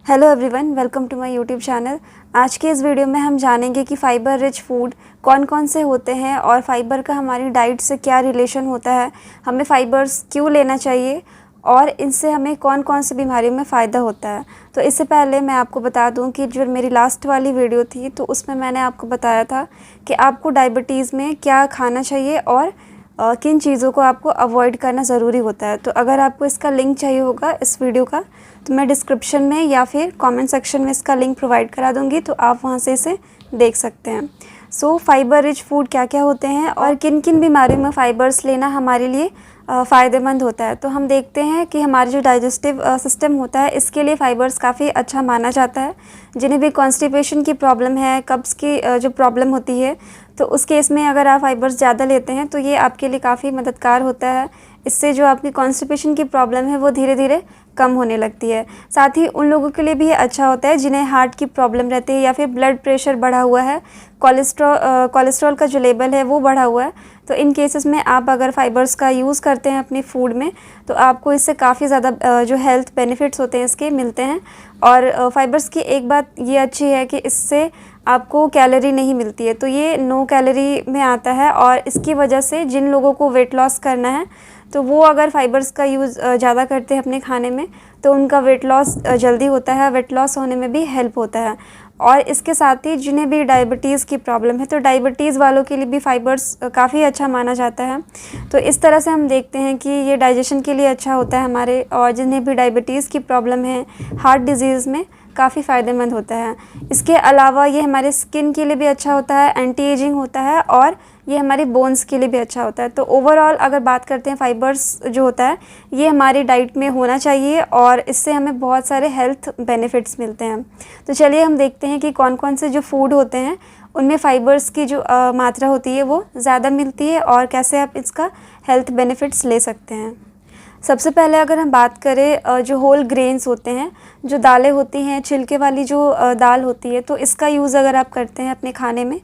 Hello everyone, welcome to my YouTube channel. आज के इस वीडियो में हम जानेंगे कि फ़ाइबर रिच फूड कौन कौन से होते हैं और फ़ाइबर का हमारी डाइट से क्या रिलेशन होता है, हमें फ़ाइबर्स क्यों लेना चाहिए और इनसे हमें कौन कौन सी बीमारियों में फ़ायदा होता है। तो इससे पहले मैं आपको बता दूं कि जो मेरी लास्ट वाली वीडियो थी तो उसमें मैंने आपको बताया था कि आपको डायबिटीज़ में क्या खाना चाहिए और किन चीज़ों को आपको अवॉइड करना ज़रूरी होता है। तो अगर आपको इसका लिंक चाहिए होगा इस वीडियो का तो मैं डिस्क्रिप्शन में या फिर कमेंट सेक्शन में इसका लिंक प्रोवाइड करा दूंगी, तो आप वहां से इसे देख सकते हैं। सो फाइबर रिच फूड क्या क्या होते हैं और किन किन बीमारियों में फ़ाइबर्स लेना हमारे लिए फ़ायदेमंद होता है। तो हम देखते हैं कि हमारे जो डाइजेस्टिव सिस्टम होता है इसके लिए फ़ाइबर्स काफ़ी अच्छा माना जाता है। जिन्हें भी कॉन्स्टिपेशन की प्रॉब्लम है, कब्ज़ की जो प्रॉब्लम होती है, तो उस केस में अगर आप फ़ाइबर्स ज़्यादा लेते हैं तो ये आपके लिए काफ़ी मददगार होता है। इससे जो आपकी कॉन्स्टिपेशन की प्रॉब्लम है वो धीरे धीरे कम होने लगती है। साथ ही उन लोगों के लिए भी ये अच्छा होता है जिन्हें हार्ट की प्रॉब्लम रहती है या फिर ब्लड प्रेशर बढ़ा हुआ है, कोलेस्ट्रॉल का जो लेवल है वो बढ़ा हुआ है। तो इन केसेस में आप अगर फ़ाइबर्स का यूज़ करते हैं अपनी फूड में तो आपको इससे काफ़ी ज़्यादा जो हेल्थ बेनिफिट्स होते हैं इसके मिलते हैं। और फ़ाइबर्स की एक बात ये अच्छी है कि इससे आपको कैलोरी नहीं मिलती है, तो ये नो कैलोरी में आता है। और इसकी वजह से जिन लोगों को वेट लॉस करना है तो वो अगर फ़ाइबर्स का यूज़ ज़्यादा करते हैं अपने खाने में तो उनका वेट लॉस जल्दी होता है, वेट लॉस होने में भी हेल्प होता है। और इसके साथ ही जिन्हें भी डायबिटीज़ की प्रॉब्लम है तो डायबिटीज़ वालों के लिए भी फ़ाइबर्स काफ़ी अच्छा माना जाता है। तो इस तरह से हम देखते हैं कि ये डाइजेशन के लिए अच्छा होता है हमारे, और जिन्हें भी डायबिटीज़ की प्रॉब्लम है, हार्ट डिजीज़ में काफ़ी फ़ायदेमंद होता है। इसके अलावा ये हमारे स्किन के लिए भी अच्छा होता है, एंटी एजिंग होता है और ये हमारी बोन्स के लिए भी अच्छा होता है। तो ओवरऑल अगर बात करते हैं फ़ाइबर्स जो होता है ये हमारी डाइट में होना चाहिए और इससे हमें बहुत सारे हेल्थ बेनिफिट्स मिलते हैं। तो चलिए हम देखते हैं कि कौन कौन से जो फूड होते हैं उनमें फ़ाइबर्स की जो मात्रा होती है वो ज़्यादा मिलती है और कैसे आप इसका हेल्थ बेनिफिट्स ले सकते हैं। सबसे पहले अगर हम बात करें जो होल ग्रेन्स होते हैं, जो दालें होती हैं, छिलके वाली जो दाल होती है, तो इसका यूज़ अगर आप करते हैं अपने खाने में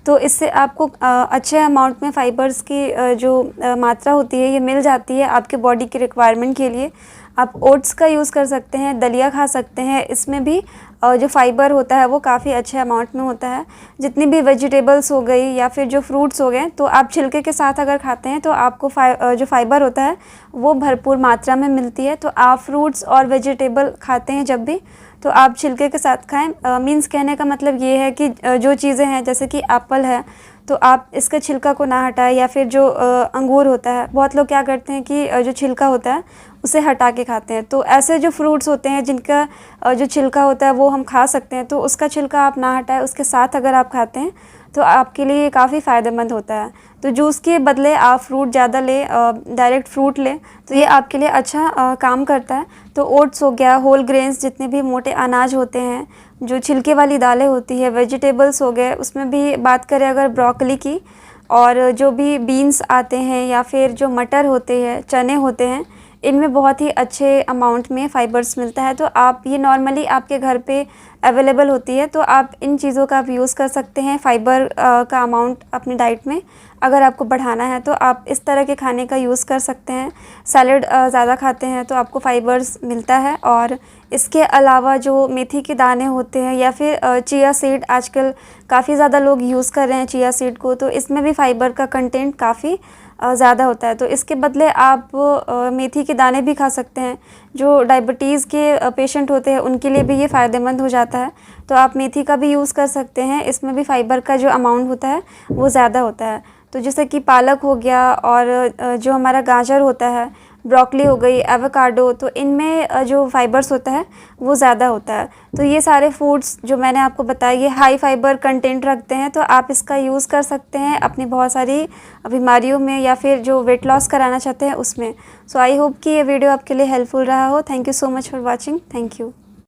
तो इससे आपको अच्छे अमाउंट में फ़ाइबर्स की जो मात्रा होती है ये मिल जाती है आपके बॉडी की रिक्वायरमेंट के लिए। आप ओट्स का यूज़ कर सकते हैं, दलिया खा सकते हैं, इसमें भी जो फ़ाइबर होता है वो काफ़ी अच्छे अमाउंट में होता है। जितनी भी वेजिटेबल्स हो गई या फिर जो फ्रूट्स हो गए तो आप छिलके के साथ अगर खाते हैं तो आपको जो फ़ाइबर होता है वो भरपूर मात्रा में मिलती है। तो आप फ्रूट्स और वेजिटेबल खाते हैं जब भी तो आप छिलके के साथ खाएं। मीन्स कहने का मतलब ये है कि जो चीज़ें हैं जैसे कि एप्पल है तो आप इसके छिलका को ना हटाएं, या फिर जो अंगूर होता है, बहुत लोग क्या करते हैं कि जो छिलका होता है उसे हटा के खाते हैं। तो ऐसे जो फ्रूट्स होते हैं जिनका जो छिलका होता है वो हम खा सकते हैं, तो उसका छिलका आप ना हटाएं, उसके साथ अगर आप खाते हैं तो आपके लिए काफ़ी फ़ायदेमंद होता है। तो जूस के बदले आप फ्रूट ज़्यादा लें, डायरेक्ट फ्रूट लें तो ये आपके लिए अच्छा काम करता है। तो ओट्स हो गया, होल ग्रेन्स जितने भी मोटे अनाज होते हैं, जो छिलके वाली दालें होती है, वेजिटेबल्स हो गए, उसमें भी बात करें अगर ब्रोकली की, और जो भी बीन्स आते हैं या फिर जो मटर होते हैं, चने होते हैं, इनमें बहुत ही अच्छे अमाउंट में फ़ाइबर्स मिलता है। तो आप ये नॉर्मली आपके घर पे अवेलेबल होती है तो आप इन चीज़ों का आप यूज़ कर सकते हैं। फ़ाइबर का अमाउंट अपनी डाइट में अगर आपको बढ़ाना है तो आप इस तरह के खाने का यूज़ कर सकते हैं। सैलड ज़्यादा खाते हैं तो आपको फ़ाइबर्स मिलता है। और इसके अलावा जो मेथी के दाने होते हैं या फिर चिया सीड, आजकल काफ़ी ज़्यादा लोग यूज़ कर रहे हैं चिया सीड को, तो इसमें भी फ़ाइबर का कंटेंट काफ़ी ज़्यादा होता है। तो इसके बदले आप मेथी के दाने भी खा सकते हैं। जो डायबिटीज़ के पेशेंट होते हैं उनके लिए भी ये फ़ायदेमंद हो जाता है, तो आप मेथी का भी यूज़ कर सकते हैं। इसमें भी फ़ाइबर का जो अमाउंट होता है वो ज़्यादा होता है। तो जैसे कि पालक हो गया और जो हमारा गाजर होता है, ब्रोकली हो गई, एवोकाडो, तो इनमें जो फ़ाइबर्स होता है वो ज़्यादा होता है। तो ये सारे फूड्स जो मैंने आपको बताया ये हाई फाइबर कंटेंट रखते हैं, तो आप इसका यूज़ कर सकते हैं अपनी बहुत सारी बीमारियों में या फिर जो वेट लॉस कराना चाहते हैं उसमें। सो आई होप कि ये वीडियो आपके लिए हेल्पफुल रहा हो। Thank you so much for watching. Thank you.